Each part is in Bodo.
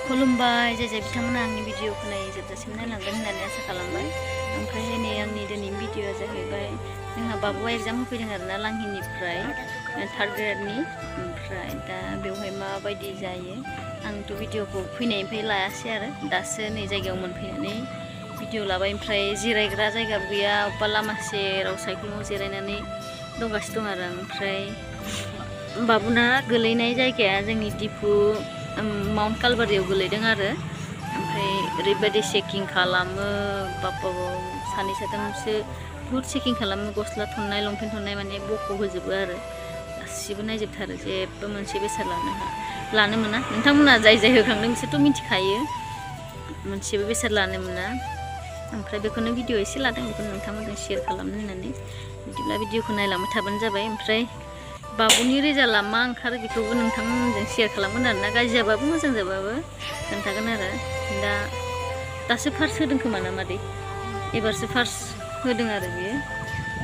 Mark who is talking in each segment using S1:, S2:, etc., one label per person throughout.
S1: खुलुमबाय जाय बिथांमोना आंनि भिडिअखौ नायै जोबजासिम नायलांगोन होननानै आसा खालामबाय। ओमफ्राय नै आंनि दिनैनि भिडिअआ जाहैबाय जोंहा बाबुआ एग्जाम होफैदों आरोना लांहिनिफ्राय 3rd ग्रेडनि। ओमफ्राय दा बेवहाय माबायदि जायो आंथ' भिडिअखौ फैनायनिफ्राय लायासै आरो दासो नै जायगायाव मोनफैनानै भिडिअ लाबाय। ओमफ्राय जिरायग्रा जायगाबो गैया, अबेबा लामा सेराव साइकेलाव जिरायनानै दंगासिनो दं आरो। ओमफ्राय बाबुना गोलैनाय जायगाया जोंनि दिफु माउन्ट कालबारियाव गोलैदों आरो। ओमफ्राय ओरैबायदि चेकिं खालामो, बाबा सानै साथामसो बुहुद चेकिं खालामो, गस्ला थन्नाय लंपेन्ट थन्नाय माने बख' होजोबो आरो। गासिबो नायजोबथारो, जेबो मोनसे बेसाद लानो मोना। नोंथांमोना जाय होखांदों बिसोरथ' मिथिखायो, मोनसेबो बेसाद लानो मोना। ओमफ्राय बेखौनो भिडिअ एसे लादों, बेखौनो नोंथांमोनजों शेयार खालामनो होननानै। बिदिब्ला भिडिअखौ नायलांबाय थाबानो जाबाय। ओमफ्राय बाबुनि रिजाल्टआ मा ओंखारो बेखौबो नोंथांमोनजों शेयार खालामगोन आरोना। गाज्रि जाबाबो मोजां जाबाबो खोन्थागोन आरो। दासो फार्स्ट होदों खोमा ना मादै, एबारसो फार्स्ट होदों आरो बियो।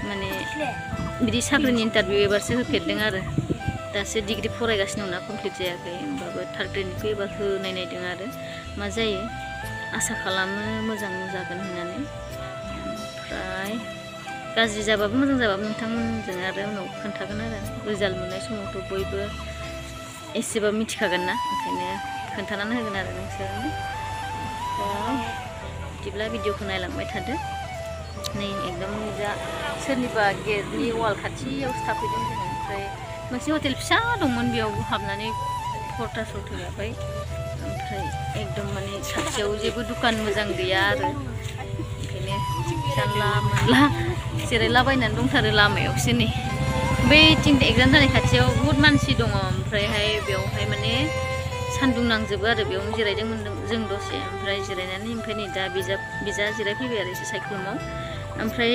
S1: माने बिदि साख्रिनि इन्टारभिउ एबारसो होफेरदों आरो। दासो डिग्रि फरायगासिनो दंना, कमप्लिट जायाखै। होमबाबो 3rd ग्रेडनिखौ एबार होनायदों आरो मा जायो। आसा खालामो मोजां जागोन होननानै। ओमफ्राय गाज्रि जाबाबो मोजां जाबाबो नोंथांमोनजों आरो उनाव खोन्थागोन आरो। रिजाल्ट मोननाय समावथ' बयबो एसेबाबो मिथिखागोन ना, ओंखायनो खोन्थानानै होगोन आरो नोंसोरनो। बिदिब्ला भिडिअखौ नायलांबाय थादो। नै एकदम जा सोरनिबा गेटनि वाल खाथियावसो थाफैदों जोङो। ओमफ्राय मोनसे हटेल फिसा दंमोन, बेयावबो हाबनानै फटा लाबाय। ओमफ्राय एकदम माने खाथियाव जेबो दुखान मोजां गैया आरो। ओंखायनो जानला मोनला जिरायलाबायनानै दंथारो लामायावसो। नै बैथिं एग्जाम जानाय खाथियाव बुहुद मानसि दङ। ओमफ्रायहाय बेवहाय माने सान्दुं नांजोबो आरो, बेयावनो जिरायदोंमोन जों दसे। ओमफ्राय जिरायनानै ओमफ्राय नै दा बिजा जिरायफैबाय आरो एसे साइकेलाव। ओमफ्राय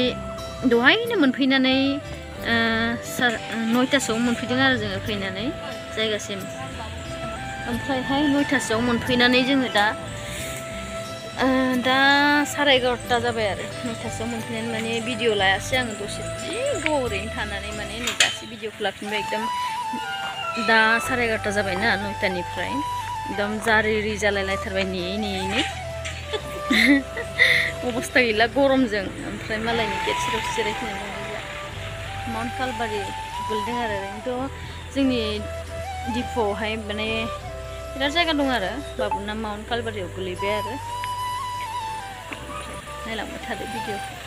S1: दहायनो मोनफैनानै 9टासोआव मोनफैदों आरो जोङो फैनानै जायगासिम। ओमफ्रायहाय 9टासोआव मोनफैनानै जोङो दा 11:30 जाबाय आरो। 9टासोआव मोनफैनानै माने भिडिअ लायासै आङो, दसे जि गोबाव ओरैनो थानानै माने नै दासो भिडिअखौ लाफिनबाय। एकदम दा 11:30 जाबायना, 9टानिफ्राय एकदम जारिरि जालायलायथारबाय नेयैनो। अबस्था गैला गरमजों। ओमफ्राय मालायनि गेट सेरावसो जिरायफैनानै दं। माउन्ट कालबारि गोलैदों आरो। ओरैनोथ' जोंनि दिफुआवहाय माने बिराद जायगा दं आरो। बाबुना माउन्ट कालबारियाव गोलैबाय आरो। नायलांबाय थादो भिडिअखौ।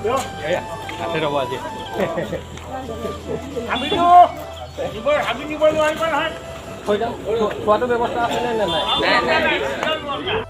S2: Ya, saya dah buat dia.
S3: Habis tu, ni baru hari mana?
S2: Thôi dah, suatu व्यवस्था है ना ना
S3: Nah.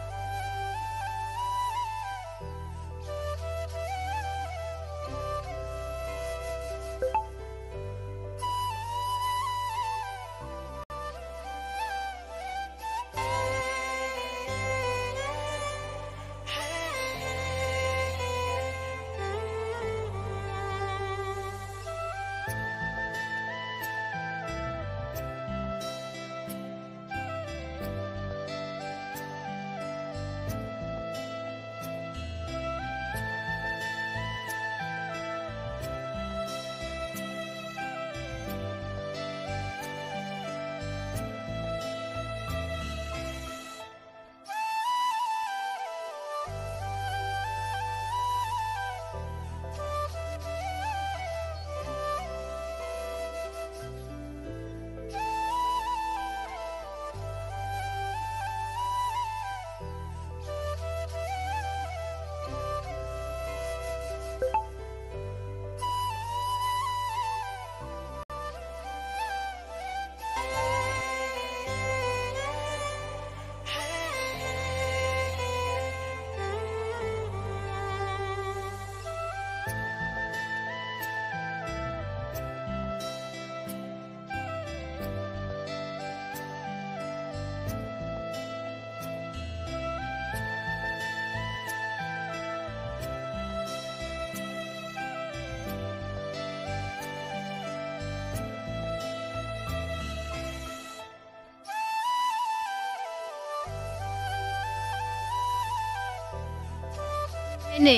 S1: नै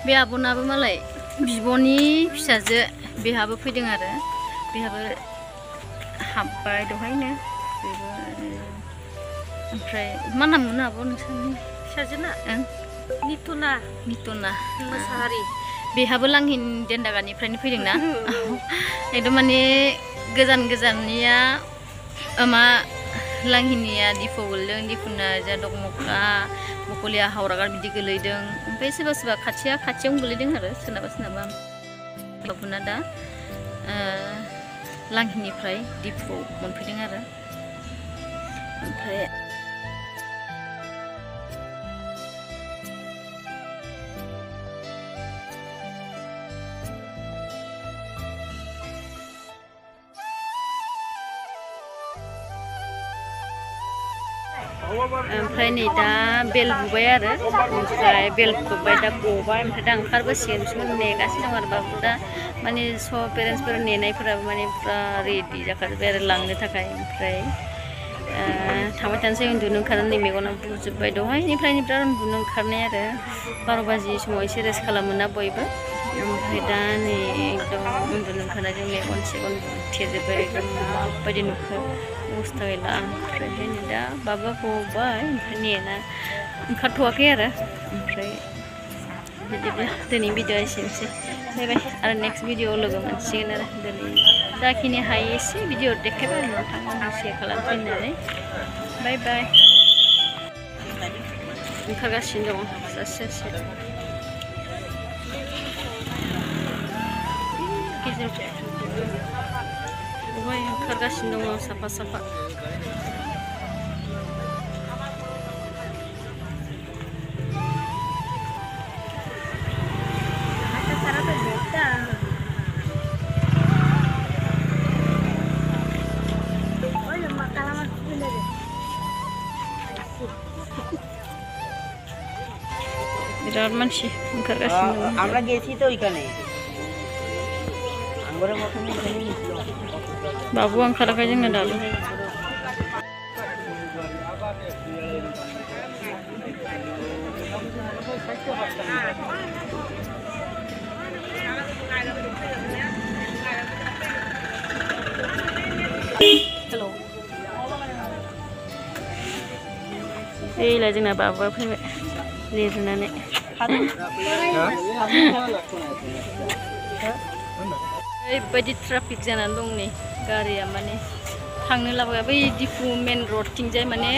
S1: बे आब'नाबो मालाय बिब'नि फिसाजो बेहाबो फैदों आरो बेहाबो हाबबाय दहायनो बेबो ओमफ्राय मा नाम मोनो आब' नोंसोरनि
S4: फिसाजोना
S1: ओं
S4: नितुना
S1: नितुना
S4: मोसाहारि
S1: बेहाबो लांहिन देन्दागानिफ्रायनो फैदोंना एकदम माने गोजान गोजाननिया मा लांहिनिया दिफाव गोलैदों दिफुना जा दगमखा बकलिया हावरागार बिदि गोलैदों ओमफ्राय सोरबा सोरबा खाथियावनो गोलैदों आरो सोरनाबा बाबुना दा लांहिनिफ्राय दिफुआव मोनफैदों आरो ओमफ्राय नै दा बेल बुबाय आरो ओमफ्राय बेल बुबाय दा गबाय ओमफ्राय दा ओंखारबोसिगोन बिसोर नेगासिनो दं आरो बाबु दा माने सब पेरेन्टसफोर नेनायफोराबो माने फुरा रेडि जाखाजोब्बाय आरो लांनो थाखाय ओमफ्राय थांबाय थानोसै उन्दुनो ओंखारनानै मेगनाव बुजोब्बाय दहायनिफ्रायनो बिराद उन्दुनो ओंखारनाय आरो 12 बाजि समाव एसे रेस्ट खालामोना बयबो ओमफ्राय दा नै एकदम उन्दुनो ओंखारनायजों मेगन सेगन थेजोब्बाय एकदम माबायदि नुखो अबस्था गैला ओमफ्राय नै दा बाबा गबाय ओमफ्राय नेना ओंखारथ'वाखै आरो ओमफ्राय बिदिब्ला दिनैनि भिडिअ'आ एसेनोसै बाय आरो नेक्स्ट भिडिअ'आव लोगो मोनसिगोन आरो दिनै जाखिनि हायो एसे भिडिअ देखायबाय नोंथांमोनजों शेयार खालामसै होननानै बाय ओंखारगासिनो दङ सासे बहाय ओंखारगासिनो दङ साफा बिराद मानसि ओंखारगासिनो दङ
S4: আমরা গেছি তো ওইখানে
S1: बाबु ओंखाराखै जोंना दाबो हेलौ एलाय जोंना बाबुआ फैबाय लिरनानै ओरैबायदि ट्राफिक जानानै दं नै गारिया माने थांनो लाबोया बै दिफु मेन रडथिंजाय माने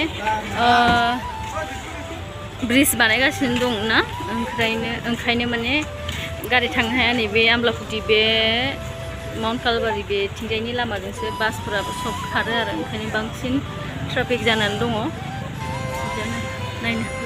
S1: ब्रिज बानायगासिनो दं ना ओंखायनो माने गारि थांनो हाया नैबे आमलाफुथि बे माउन्ट कालबारि बेथिंजायनि लामाजोंसो बासफोराबो सब खारो आरो ओंखायनो बांसिन ट्राफिक जानानै दङ नायनो